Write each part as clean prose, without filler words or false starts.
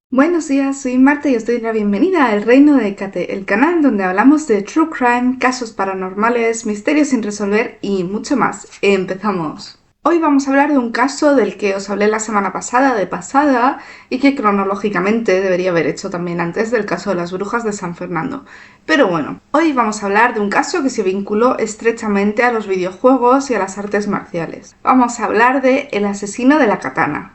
Buenos días, soy Marta y os doy la bienvenida al Reino de Kate, el canal donde hablamos de True Crime, casos paranormales, misterios sin resolver y mucho más. Empezamos. Hoy vamos a hablar de un caso del que os hablé la semana pasada de pasada y que cronológicamente debería haber hecho también antes del caso de las brujas de San Fernando. Pero bueno, hoy vamos a hablar de un caso que se vinculó estrechamente a los videojuegos y a las artes marciales. Vamos a hablar de El asesino de la katana.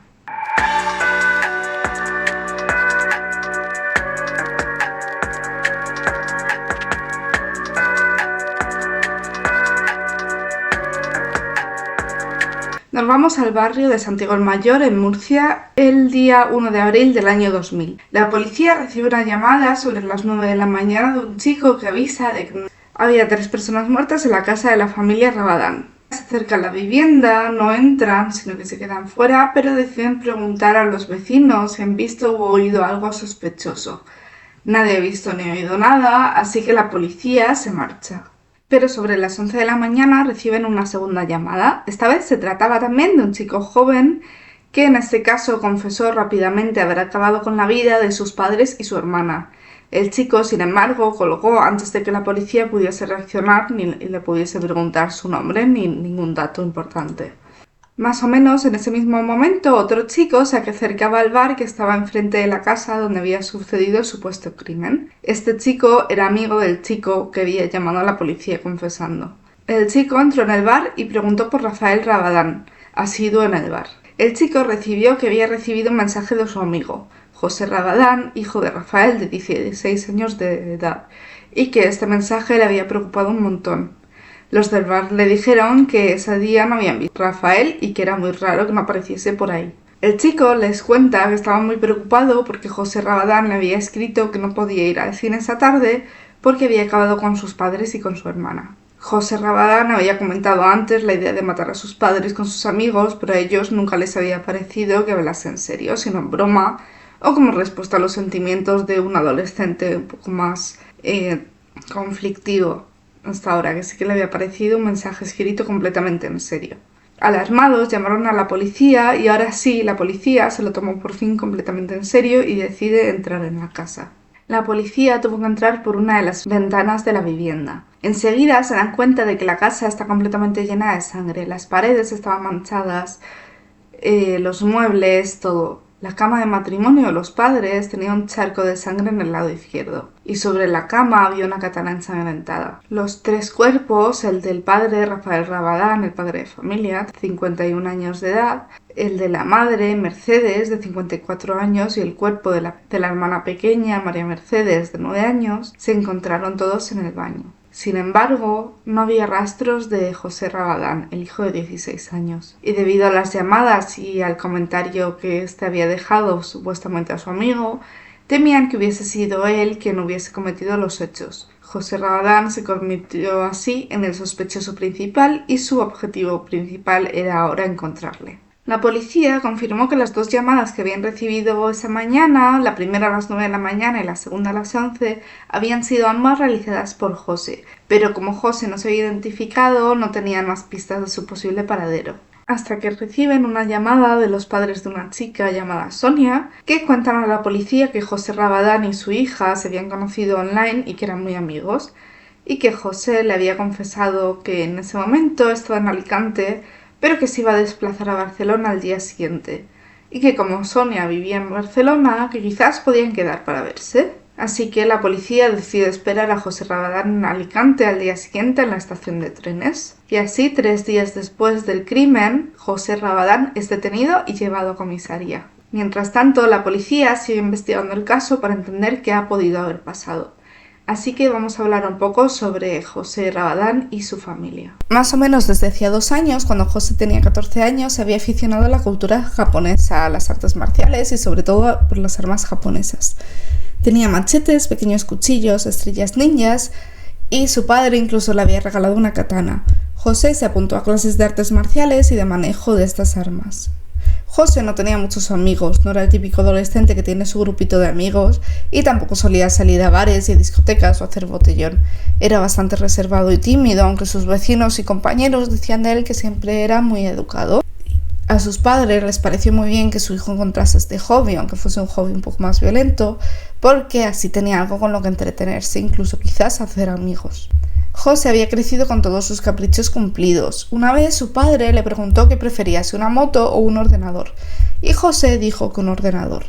Nos vamos al barrio de Santiago el Mayor, en Murcia, el día 1 de abril del año 2000. La policía recibe una llamada sobre las 9 de la mañana de un chico que avisa de que había 3 personas muertas en la casa de la familia Rabadán. Se acercan a la vivienda, no entran, sino que se quedan fuera, pero deciden preguntar a los vecinos si han visto o oído algo sospechoso. Nadie ha visto ni oído nada, así que la policía se marcha. Pero sobre las 11 de la mañana reciben una segunda llamada. Esta vez se trataba también de un chico joven que en este caso confesó rápidamente haber acabado con la vida de sus padres y su hermana. El chico, sin embargo, colgó antes de que la policía pudiese reaccionar ni le pudiese preguntar su nombre ni ningún dato importante. Más o menos en ese mismo momento, otro chico se acercaba al bar que estaba enfrente de la casa donde había sucedido el supuesto crimen. Este chico era amigo del chico que había llamado a la policía confesando. El chico entró en el bar y preguntó por Rafael Rabadán, asiduo en el bar. El chico recibió que había recibido un mensaje de su amigo, José Rabadán, hijo de Rafael, de 16 años de edad, y que este mensaje le había preocupado un montón. Los del bar le dijeron que ese día no habían visto a Rafael y que era muy raro que no apareciese por ahí. El chico les cuenta que estaba muy preocupado porque José Rabadán le había escrito que no podía ir al cine esa tarde porque había acabado con sus padres y con su hermana. José Rabadán había comentado antes la idea de matar a sus padres con sus amigos, pero a ellos nunca les había parecido que hablase en serio, sino en broma o como respuesta a los sentimientos de un adolescente un poco más conflictivo. Hasta ahora, que sí que le había parecido un mensaje escrito completamente en serio. Alarmados, llamaron a la policía y ahora sí, la policía se lo tomó por fin completamente en serio y decide entrar en la casa. La policía tuvo que entrar por una de las ventanas de la vivienda. Enseguida se dan cuenta de que la casa está completamente llena de sangre. Las paredes estaban manchadas, los muebles, todo. La cama de matrimonio de los padres tenía un charco de sangre en el lado izquierdo, y sobre la cama había una katana ensangrentada. Los 3 cuerpos, el del padre Rafael Rabadán, el padre de familia, 51 años de edad, el de la madre Mercedes, de 54 años, y el cuerpo de la hermana pequeña María Mercedes, de 9 años, se encontraron todos en el baño. Sin embargo, no había rastros de José Rabadán, el hijo de 16 años. Y debido a las llamadas y al comentario que éste había dejado supuestamente a su amigo, temían que hubiese sido él quien hubiese cometido los hechos. José Rabadán se convirtió así en el sospechoso principal y su objetivo principal era ahora encontrarle. La policía confirmó que las 2 llamadas que habían recibido esa mañana, la primera a las 9 de la mañana y la segunda a las 11, habían sido ambas realizadas por José, pero como José no se había identificado, no tenían más pistas de su posible paradero. Hasta que reciben una llamada de los padres de una chica llamada Sonia, que cuentan a la policía que José Rabadán y su hija se habían conocido online y que eran muy amigos, y que José le había confesado que en ese momento estaba en Alicante, pero que se iba a desplazar a Barcelona al día siguiente, y que como Sonia vivía en Barcelona, que quizás podían quedar para verse. Así que la policía decide esperar a José Rabadán en Alicante al día siguiente en la estación de trenes. Y así, 3 días después del crimen, José Rabadán es detenido y llevado a comisaría. Mientras tanto, la policía sigue investigando el caso para entender qué ha podido haber pasado. Así que vamos a hablar un poco sobre José Rabadán y su familia. Más o menos desde hacía 2 años, cuando José tenía 14 años, se había aficionado a la cultura japonesa, a las artes marciales y sobre todo por las armas japonesas. Tenía machetes, pequeños cuchillos, estrellas ninjas y su padre incluso le había regalado una katana. José se apuntó a clases de artes marciales y de manejo de estas armas. José no tenía muchos amigos, no era el típico adolescente que tiene su grupito de amigos y tampoco solía salir a bares y discotecas o hacer botellón. Era bastante reservado y tímido, aunque sus vecinos y compañeros decían de él que siempre era muy educado. A sus padres les pareció muy bien que su hijo encontrase este hobby, aunque fuese un hobby un poco más violento, porque así tenía algo con lo que entretenerse, incluso quizás hacer amigos. José había crecido con todos sus caprichos cumplidos. Una vez su padre le preguntó qué prefería, si una moto o un ordenador, y José dijo que un ordenador.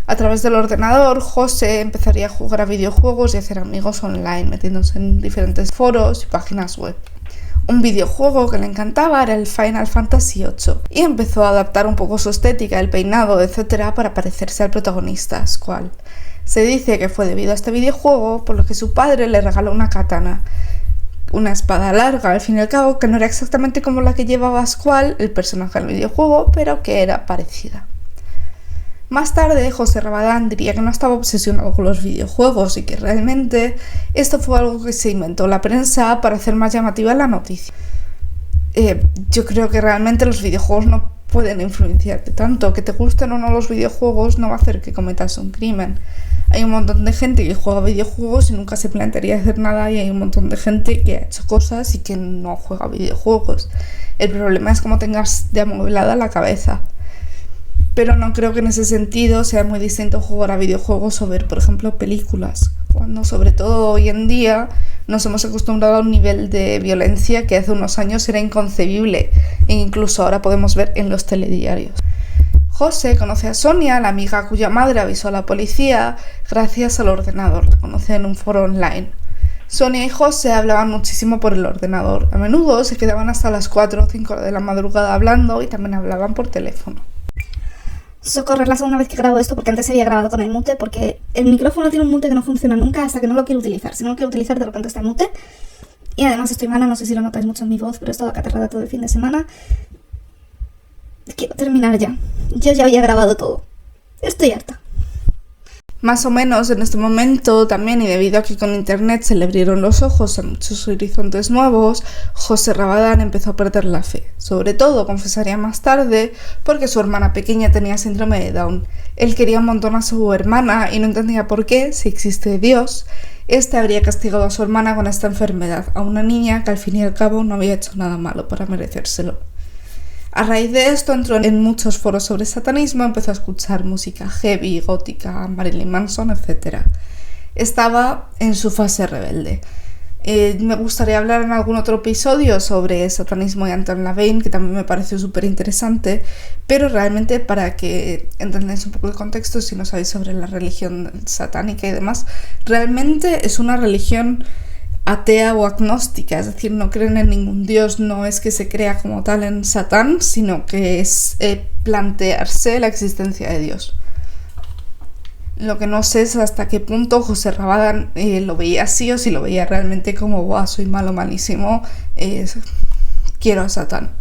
A través del ordenador, José empezaría a jugar a videojuegos y a hacer amigos online, metiéndose en diferentes foros y páginas web. Un videojuego que le encantaba era el Final Fantasy VIII, y empezó a adaptar un poco su estética, el peinado, etc. para parecerse al protagonista, Squall. Se dice que fue debido a este videojuego por lo que su padre le regaló una katana, una espada larga, al fin y al cabo, que no era exactamente como la que llevaba Squall, el personaje del videojuego, pero que era parecida. Más tarde, José Rabadán diría que no estaba obsesionado con los videojuegos y que realmente esto fue algo que se inventó la prensa para hacer más llamativa la noticia. Yo creo que realmente los videojuegos no pueden influenciarte tanto. Que te gusten o no los videojuegos no va a hacer que cometas un crimen. Hay un montón de gente que juega videojuegos y nunca se plantearía hacer nada, y hay un montón de gente que ha hecho cosas y que no juega videojuegos. El problema es cómo tengas de amueblada la cabeza. Pero no creo que en ese sentido sea muy distinto jugar a videojuegos o ver, por ejemplo, películas, cuando sobre todo hoy en día nos hemos acostumbrado a un nivel de violencia que hace unos años era inconcebible e incluso ahora podemos ver en los telediarios. José conoce a Sonia, la amiga cuya madre avisó a la policía gracias al ordenador. La conoce en un foro online. Sonia y José hablaban muchísimo por el ordenador. A menudo se quedaban hasta las 4 o 5 de la madrugada hablando y también hablaban por teléfono. Socorro, es la segunda vez que grabo esto porque antes se había grabado con el mute, porque el micrófono tiene un mute que no funciona nunca hasta que no lo quiero utilizar. Si no lo quiero utilizar, de repente está en mute. Y además estoy mala, no sé si lo notáis mucho en mi voz, pero he estado acatarrada todo el fin de semana. Quiero terminar ya. Yo ya había grabado todo. Estoy harta. Más o menos en este momento también, y debido a que con internet se le abrieron los ojos a muchos horizontes nuevos, José Rabadán empezó a perder la fe. Sobre todo, confesaría más tarde, porque su hermana pequeña tenía síndrome de Down. Él quería un montón a su hermana y no entendía por qué, si existe Dios, este habría castigado a su hermana con esta enfermedad, a una niña que al fin y al cabo no había hecho nada malo para merecérselo. A raíz de esto entró en muchos foros sobre satanismo, empezó a escuchar música heavy, gótica, Marilyn Manson, etc. Estaba en su fase rebelde. Me gustaría hablar en algún otro episodio sobre satanismo y Anton LaVey, que también me pareció súper interesante, pero realmente para que entendáis un poco el contexto, si no sabéis sobre la religión satánica y demás, realmente es una religión atea o agnóstica, es decir, no creen en ningún dios, no es que se crea como tal en Satán, sino que es plantearse la existencia de Dios. Lo que no sé es hasta qué punto José Rabadán lo veía así, o si lo veía realmente como, ¡buah, soy malo, malísimo, quiero a Satán!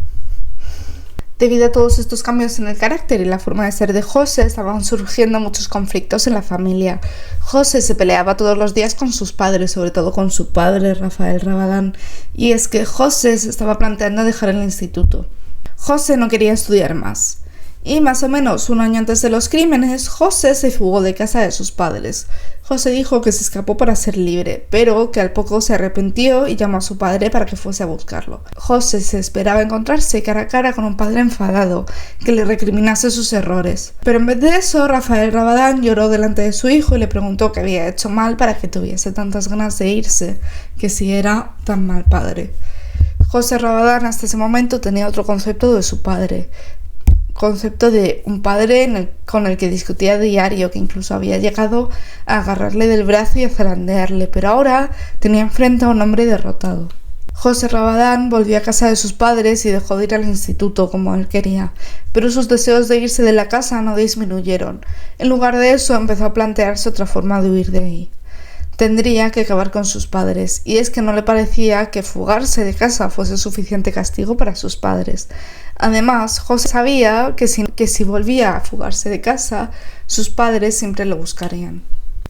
Debido a todos estos cambios en el carácter y la forma de ser de José, estaban surgiendo muchos conflictos en la familia. José se peleaba todos los días con sus padres, sobre todo con su padre, Rafael Rabadán, y es que José se estaba planteando dejar el instituto. José no quería estudiar más. Y más o menos un año antes de los crímenes, José se fugó de casa de sus padres. José dijo que se escapó para ser libre, pero que al poco se arrepintió y llamó a su padre para que fuese a buscarlo. José se esperaba encontrarse cara a cara con un padre enfadado, que le recriminase sus errores. Pero en vez de eso, Rafael Rabadán lloró delante de su hijo y le preguntó qué había hecho mal para que tuviese tantas ganas de irse, que si era tan mal padre. José Rabadán hasta ese momento tenía otro concepto de su padre. Concepto de un padre con el que discutía a diario, que incluso había llegado a agarrarle del brazo y a zarandearle, pero ahora tenía enfrente a un hombre derrotado. José Rabadán volvió a casa de sus padres y dejó de ir al instituto como él quería, pero sus deseos de irse de la casa no disminuyeron. En lugar de eso empezó a plantearse otra forma de huir de ahí. Tendría que acabar con sus padres, y es que no le parecía que fugarse de casa fuese suficiente castigo para sus padres. Además, José sabía que si volvía a fugarse de casa, sus padres siempre lo buscarían.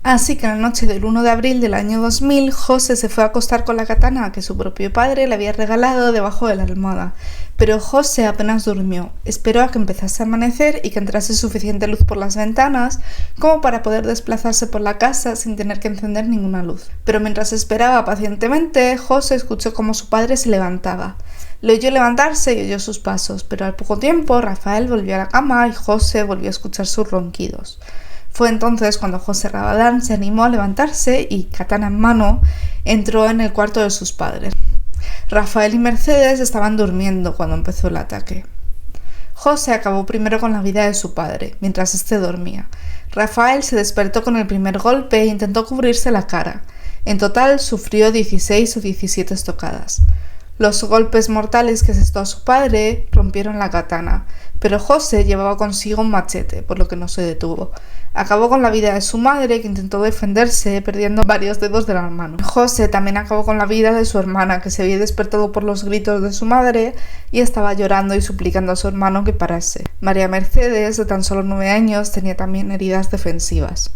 Así que en la noche del 1 de abril del año 2000, José se fue a acostar con la katana que su propio padre le había regalado debajo de la almohada. Pero José apenas durmió. Esperó a que empezase a amanecer y que entrase suficiente luz por las ventanas como para poder desplazarse por la casa sin tener que encender ninguna luz. Pero mientras esperaba pacientemente, José escuchó cómo su padre se levantaba. Le oyó levantarse y oyó sus pasos, pero al poco tiempo Rafael volvió a la cama y José volvió a escuchar sus ronquidos. Fue entonces cuando José Rabadán se animó a levantarse y, katana en mano, entró en el cuarto de sus padres. Rafael y Mercedes estaban durmiendo cuando empezó el ataque. José acabó primero con la vida de su padre, mientras éste dormía. Rafael se despertó con el primer golpe e intentó cubrirse la cara. En total sufrió 16 o 17 estocadas. Los golpes mortales que asestó a su padre rompieron la katana, pero José llevaba consigo un machete, por lo que no se detuvo. Acabó con la vida de su madre, que intentó defenderse, perdiendo varios dedos de la mano. José también acabó con la vida de su hermana, que se había despertado por los gritos de su madre y estaba llorando y suplicando a su hermano que parase. María Mercedes, de tan solo 9 años, tenía también heridas defensivas.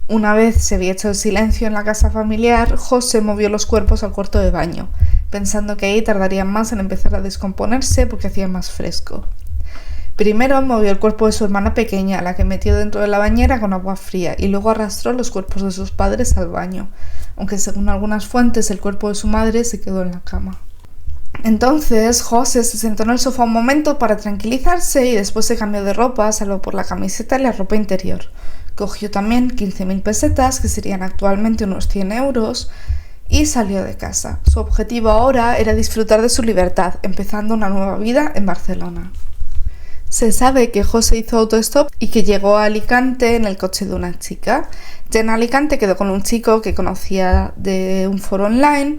Una vez se había hecho el silencio en la casa familiar, José movió los cuerpos al cuarto de baño, pensando que ahí tardarían más en empezar a descomponerse porque hacía más fresco. Primero movió el cuerpo de su hermana pequeña, la que metió dentro de la bañera con agua fría, y luego arrastró los cuerpos de sus padres al baño, aunque según algunas fuentes el cuerpo de su madre se quedó en la cama. Entonces José se sentó en el sofá un momento para tranquilizarse y después se cambió de ropa, salvo por la camiseta y la ropa interior. Cogió también 15.000 pesetas, que serían actualmente unos 100 euros, y salió de casa. Su objetivo ahora era disfrutar de su libertad, empezando una nueva vida en Barcelona. Se sabe que José hizo autostop y que llegó a Alicante en el coche de una chica. Ya en Alicante quedó con un chico que conocía de un foro online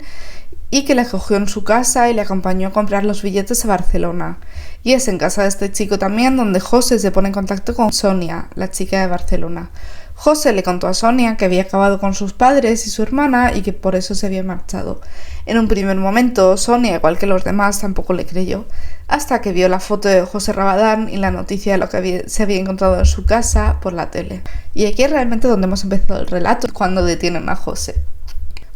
y que le acogió en su casa y le acompañó a comprar los billetes a Barcelona. Y es en casa de este chico también donde José se pone en contacto con Sonia, la chica de Barcelona. José le contó a Sonia que había acabado con sus padres y su hermana y que por eso se había marchado. En un primer momento, Sonia, igual que los demás, tampoco le creyó, hasta que vio la foto de José Rabadán y la noticia de lo que se había encontrado en su casa por la tele. Y aquí es realmente donde hemos empezado el relato, cuando detienen a José.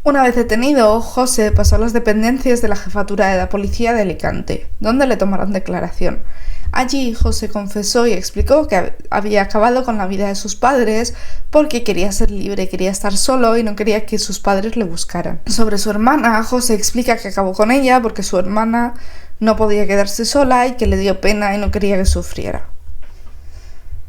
Una vez detenido, José pasó a las dependencias de la jefatura de la policía de Alicante, donde le tomaron declaración. Allí José confesó y explicó que había acabado con la vida de sus padres porque quería ser libre, quería estar solo y no quería que sus padres le buscaran. Sobre su hermana, José explica que acabó con ella porque su hermana no podía quedarse sola y que le dio pena y no quería que sufriera.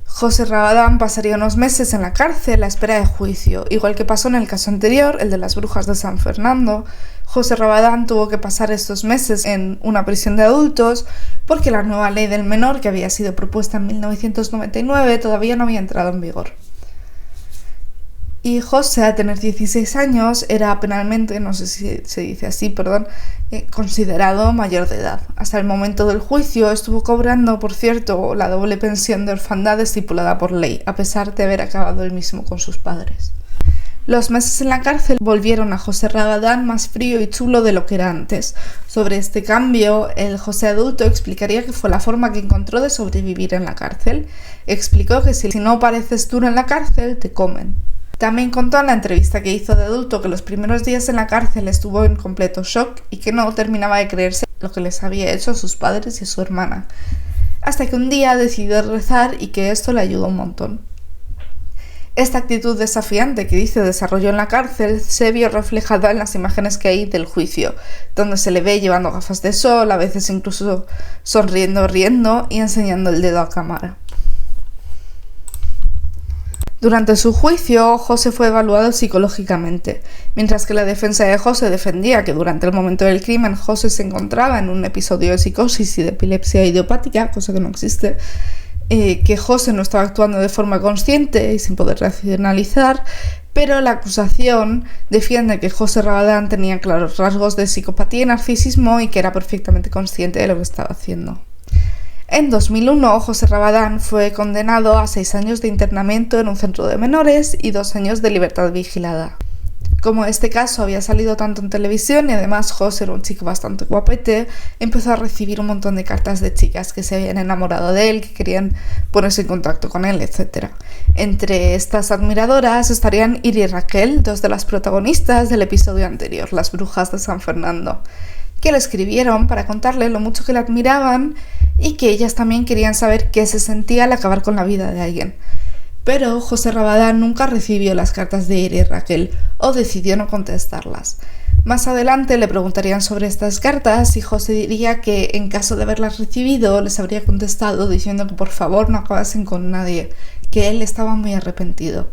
José Rabadán pasaría unos meses en la cárcel a espera de juicio. Igual que pasó en el caso anterior, el de las brujas de San Fernando, José Rabadán tuvo que pasar estos meses en una prisión de adultos porque la nueva ley del menor, que había sido propuesta en 1999, todavía no había entrado en vigor. Y José, al tener 16 años, era penalmente, no sé si se dice así, considerado mayor de edad. Hasta el momento del juicio estuvo cobrando, por cierto, la doble pensión de orfandad estipulada por ley, a pesar de haber acabado él mismo con sus padres. Los meses en la cárcel volvieron a José Rabadán más frío y chulo de lo que era antes. Sobre este cambio, el José adulto explicaría que fue la forma que encontró de sobrevivir en la cárcel. Explicó que si no pareces duro en la cárcel, te comen. También contó en la entrevista que hizo de adulto que los primeros días en la cárcel estuvo en completo shock y que no terminaba de creerse lo que les había hecho a sus padres y a su hermana. Hasta que un día decidió rezar y que esto le ayudó un montón. Esta actitud desafiante que dice desarrolló en la cárcel se vio reflejada en las imágenes que hay del juicio, donde se le ve llevando gafas de sol, a veces incluso sonriendo, riendo y enseñando el dedo a cámara. Durante su juicio, José fue evaluado psicológicamente, mientras que la defensa de José defendía que durante el momento del crimen José se encontraba en un episodio de psicosis y de epilepsia idiopática, cosa que no existe, que José no estaba actuando de forma consciente y sin poder racionalizar, pero la acusación defiende que José Rabadán tenía claros rasgos de psicopatía y narcisismo y que era perfectamente consciente de lo que estaba haciendo. En 2001, José Rabadán fue condenado a 6 años de internamiento en un centro de menores y 2 años de libertad vigilada. Como este caso había salido tanto en televisión y además José era un chico bastante guapete, empezó a recibir un montón de cartas de chicas que se habían enamorado de él, que querían ponerse en contacto con él, etc. Entre estas admiradoras estarían Iri y Raquel, 2 de las protagonistas del episodio anterior, las brujas de San Fernando, que le escribieron para contarle lo mucho que le admiraban y que ellas también querían saber qué se sentía al acabar con la vida de alguien. Pero José Rabadán nunca recibió las cartas de Iri y Raquel o decidió no contestarlas. Más adelante le preguntarían sobre estas cartas y José diría que en caso de haberlas recibido les habría contestado diciendo que por favor no acabasen con nadie, que él estaba muy arrepentido.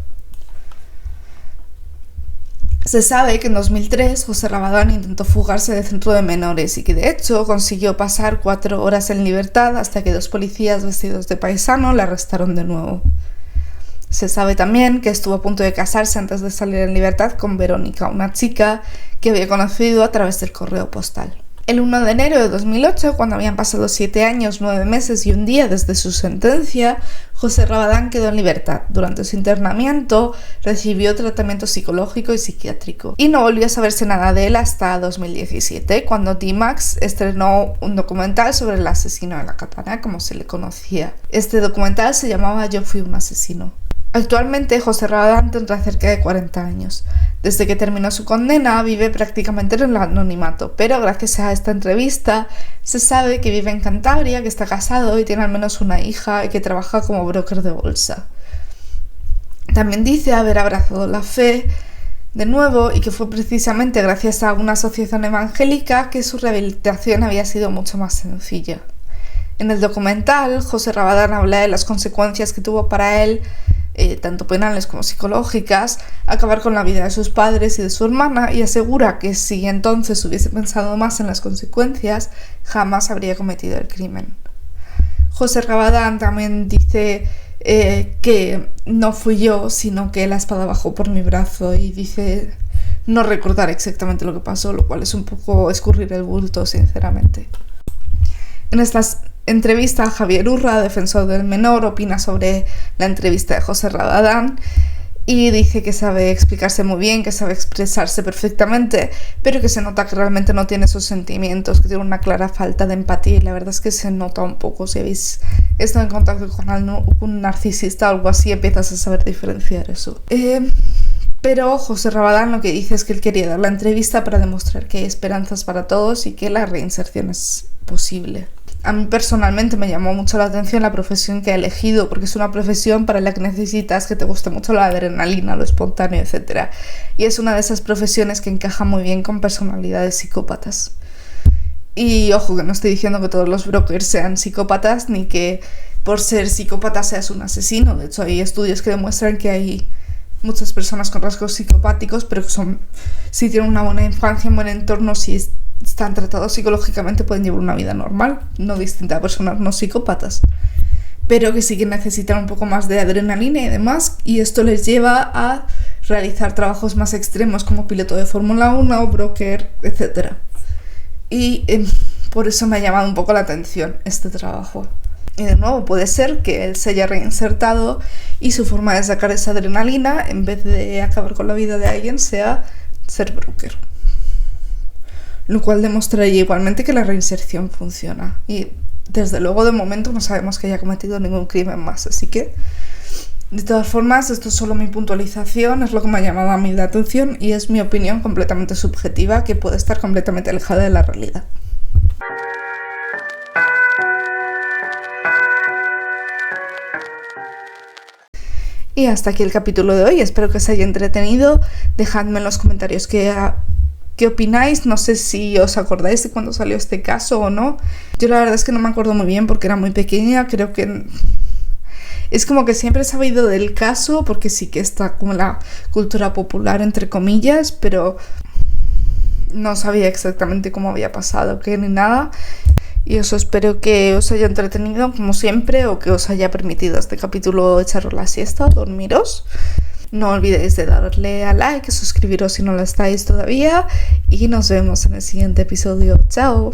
Se sabe que en 2003 José Rabadán intentó fugarse del centro de menores y que de hecho consiguió pasar 4 horas en libertad hasta que 2 policías vestidos de paisano le arrestaron de nuevo. Se sabe también que estuvo a punto de casarse antes de salir en libertad con Verónica, una chica que había conocido a través del correo postal. El 1 de enero de 2008, cuando habían pasado 7 años, 9 meses y un día desde su sentencia, José Rabadán quedó en libertad. Durante su internamiento recibió tratamiento psicológico y psiquiátrico. Y no volvió a saberse nada de él hasta 2017, cuando D-Max estrenó un documental sobre el asesino de la katana, como se le conocía. Este documental se llamaba Yo fui un asesino. Actualmente José Rabadán tendrá cerca de 40 años. Desde que terminó su condena vive prácticamente en el anonimato, pero gracias a esta entrevista se sabe que vive en Cantabria, que está casado y tiene al menos una hija y que trabaja como broker de bolsa. También dice haber abrazado la fe de nuevo y que fue precisamente gracias a una asociación evangélica que su rehabilitación había sido mucho más sencilla. En el documental, José Rabadán habla de las consecuencias que tuvo para él, tanto penales como psicológicas, acabar con la vida de sus padres y de su hermana, y asegura que si entonces hubiese pensado más en las consecuencias, jamás habría cometido el crimen. José Rabadán también dice que no fui yo, sino que la espada bajó por mi brazo, y dice no recordar exactamente lo que pasó, lo cual es un poco escurrir el bulto, sinceramente. En estas entrevistas, Javier Urra, defensor del menor, opina sobre la entrevista de José Rabadán y dice que sabe explicarse muy bien, que sabe expresarse perfectamente, pero que se nota que realmente no tiene esos sentimientos, que tiene una clara falta de empatía, y la verdad es que se nota un poco. Si habéis estado en contacto con un narcisista o algo así, empiezas a saber diferenciar eso. Pero José Rabadán lo que dice es que él quería dar la entrevista para demostrar que hay esperanzas para todos y que la reinserción es posible. A mí personalmente me llamó mucho la atención la profesión que he elegido, porque es una profesión para la que necesitas que te guste mucho la adrenalina, lo espontáneo, etc. Y es una de esas profesiones que encaja muy bien con personalidades psicópatas. Y ojo, que no estoy diciendo que todos los brokers sean psicópatas, ni que por ser psicópata seas un asesino. De hecho, hay estudios que demuestran que hay muchas personas con rasgos psicopáticos, pero que si tienen una buena infancia, un buen entorno, si están tratados psicológicamente, pueden llevar una vida normal, no distinta a personas no psicópatas, pero que sí que necesitan un poco más de adrenalina y demás, y esto les lleva a realizar trabajos más extremos como piloto de Fórmula 1 o broker, etc. Y por eso me ha llamado un poco la atención este trabajo. Y de nuevo, puede ser que él se haya reinsertado y su forma de sacar esa adrenalina, en vez de acabar con la vida de alguien, sea ser broker. Lo cual demostraría igualmente que la reinserción funciona. Y desde luego, de momento, no sabemos que haya cometido ningún crimen más. Así que, de todas formas, esto es solo mi puntualización, es lo que me ha llamado a mí la atención y es mi opinión completamente subjetiva, que puede estar completamente alejada de la realidad. Y hasta aquí el capítulo de hoy. Espero que os haya entretenido. Dejadme en los comentarios qué opináis. No sé si os acordáis de cuándo salió este caso o no. Yo la verdad es que no me acuerdo muy bien porque era muy pequeña. Creo que es como que siempre he sabido del caso porque sí que está como la cultura popular, entre comillas, pero no sabía exactamente cómo había pasado, qué ni nada. Y eso, espero que os haya entretenido como siempre, o que os haya permitido este capítulo echaros la siesta, dormiros. No olvidéis de darle a like, suscribiros si no lo estáis todavía, y nos vemos en el siguiente episodio. ¡Chao!